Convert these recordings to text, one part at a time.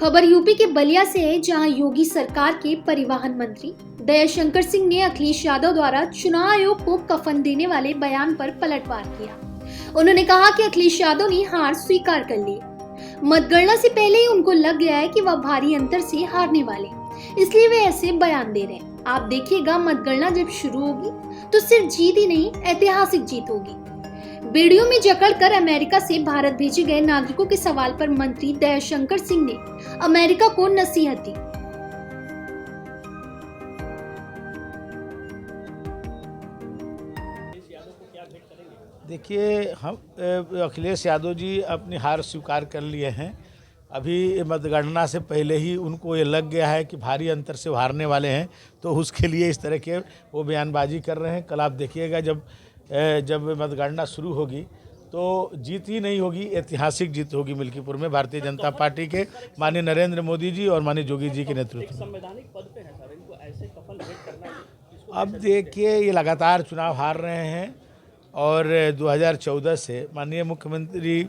खबर यूपी के बलिया से है, जहां योगी सरकार के परिवहन मंत्री दयाशंकर सिंह ने अखिलेश यादव द्वारा चुनाव आयोग को कफन देने वाले बयान पर पलटवार किया। उन्होंने कहा कि अखिलेश यादव ने हार स्वीकार कर ली। मतगणना से पहले ही उनको लग गया है कि वह भारी अंतर से हारने वाले, इसलिए वे ऐसे बयान दे रहे हैं। आप देखिएगा, मतगणना जब शुरू होगी तो सिर्फ जीत ही नहीं, ऐतिहासिक जीत होगी। वीडियो में जकड़कर अमेरिका से भारत भेजे गए नागरिकों के सवाल पर मंत्री दयाशंकर सिंह ने अमेरिका को नसीहत दी। देखिए, हम अखिलेश यादव जी अपनी हार स्वीकार कर लिए हैं। अभी मतगणना से पहले ही उनको ये लग गया है कि भारी अंतर से हारने वाले हैं, तो उसके लिए इस तरह के वो बयानबाजी कर रहे हैं। कल आप देखिएगा, जब मतगणना शुरू होगी तो जीत ही नहीं होगी, ऐतिहासिक जीत होगी मिल्कीपुर में भारतीय जनता पार्टी के माननीय नरेंद्र मोदी जी और माननीय योगी जी के नेतृत्व में। संवैधानिक पद पे है सर, इनको ऐसे कफन भेंट करना। अब देखिए, ये लगातार चुनाव हार रहे हैं और 2014 से माननीय मुख्यमंत्री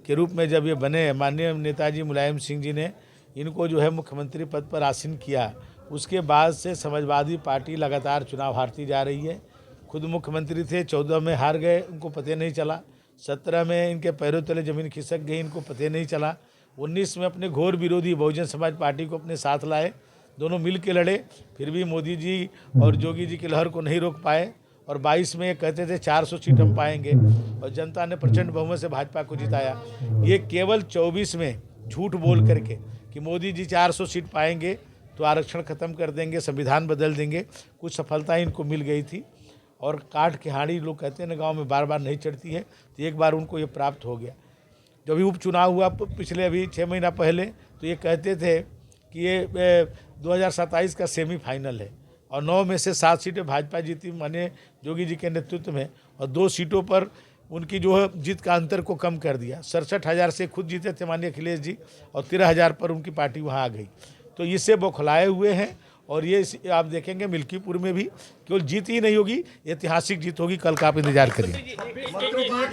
के रूप में जब ये बने, माननीय नेताजी मुलायम सिंह जी ने इनको जो है मुख्यमंत्री पद पर आसीन किया, उसके बाद से समाजवादी पार्टी लगातार चुनाव हारती जा रही है। खुद मुख्यमंत्री थे, 14 में हार गए, उनको पता नहीं चला। 17 में इनके पैरों तले ज़मीन खिसक गई, इनको पता नहीं चला। 19 में अपने घोर विरोधी बहुजन समाज पार्टी को अपने साथ लाए, दोनों मिल के लड़े, फिर भी मोदी जी और योगी जी की लहर को नहीं रोक पाए। और 22 में ये कहते थे 400 सीट हम पाएंगे, और जनता ने प्रचंड बहुमत से भाजपा को जिताया। ये केवल 24 में झूठ बोल करके कि मोदी जी 400 सीट पाएंगे तो आरक्षण ख़त्म कर देंगे, संविधान बदल देंगे, कुछ सफलता इनको मिल गई थी। और काठ की हांडी लोग कहते हैं ना, गांव में बार बार नहीं चढ़ती है, तो एक बार उनको ये प्राप्त हो गया। जब भी उपचुनाव हुआ पिछले अभी 6 महीना पहले, तो ये कहते थे कि ये 2027 का सेमीफाइनल है, और 9 में से 7 सीटें भाजपा जीती माननीय योगी जी के नेतृत्व में, और 2 सीटों पर उनकी जो है जीत का अंतर को कम कर दिया। 67,000 से खुद जीते थे माननीय अखिलेश जी, और 13,000 पर उनकी पार्टी वहाँ आ गई। तो इससे बौखलाए हुए हैं, और ये आप देखेंगे मिल्कीपुर में भी केवल जीत ही नहीं होगी, ऐतिहासिक जीत होगी। कल का आप इंतजार करिए। 104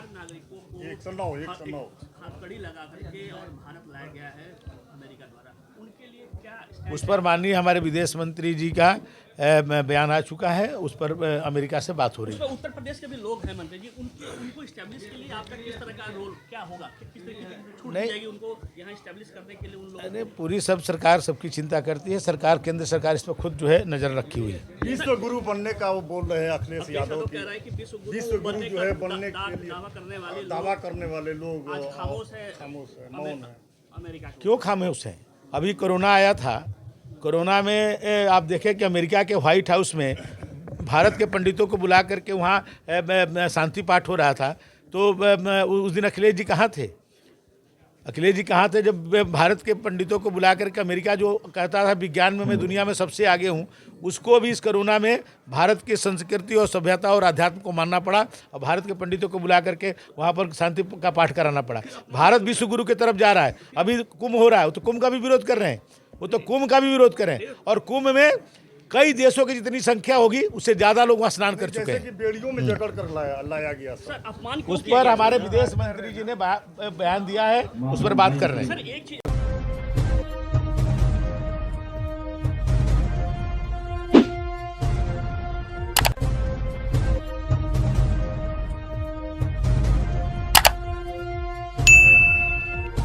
नागरिकों को 109 हथकड़ी लगा करके और भारत लाया गया है अमेरिका द्वारा, उनके लिए क्या उस पर माननीय हमारे विदेश मंत्री जी का बयान आ चुका है, उस पर अमेरिका से बात हो रही है। उत्तर प्रदेश के भी लोग हैं मंत्री जी, उनको इस्टेब्लिश के लिए आपका किस तरह का रोल क्या होगा, किस तरह की छूट दी जाएगी उनको यहाँ इस्टेब्लिश करने के लिए उन लोगों को? पूरी सब सरकार सबकी चिंता करती है। सरकार, केंद्र सरकार इस पर खुद जो है नजर रखी हुई है। विश्व गुरु बनने का वो बोल रहे हैं अखिलेश यादव कह रहा है कि विश्व गुरु जो है बनने के लिए दावा करने वाले लोग आज खामोश है, मौन है। अमेरिका क्यों खामोश हैं? अभी कोरोना आया था, कोरोना में आप देखें कि अमेरिका के व्हाइट हाउस में भारत के पंडितों को बुला करके वहाँ शांति पाठ हो रहा था। तो उस दिन अखिलेश जी कहाँ थे? अखिलेश जी कहाँ थे जब भारत के पंडितों को बुला करके अमेरिका जो कहता था विज्ञान में मैं दुनिया में सबसे आगे हूँ, उसको भी इस कोरोना में भारत की संस्कृति और सभ्यता और अध्यात्म को मानना पड़ा, और भारत के पंडितों को बुला करके वहाँ पर शांति का पाठ कराना पड़ा। भारत विश्व गुरु की तरफ जा रहा है। अभी कुंभ हो रहा है, तो कुंभ का भी विरोध कर रहे हैं, वो तो कुंभ का भी विरोध करें। और कुंभ में कई देशों की जितनी संख्या होगी उससे ज़्यादा लोग वहाँ स्नान कर चुके हैं। बेड़ियों में जकड़ कर लाया गया अपमान उस पर हमारे विदेश मंत्री जी ने बयान दिया है, उस पर बात कर रहे हैं।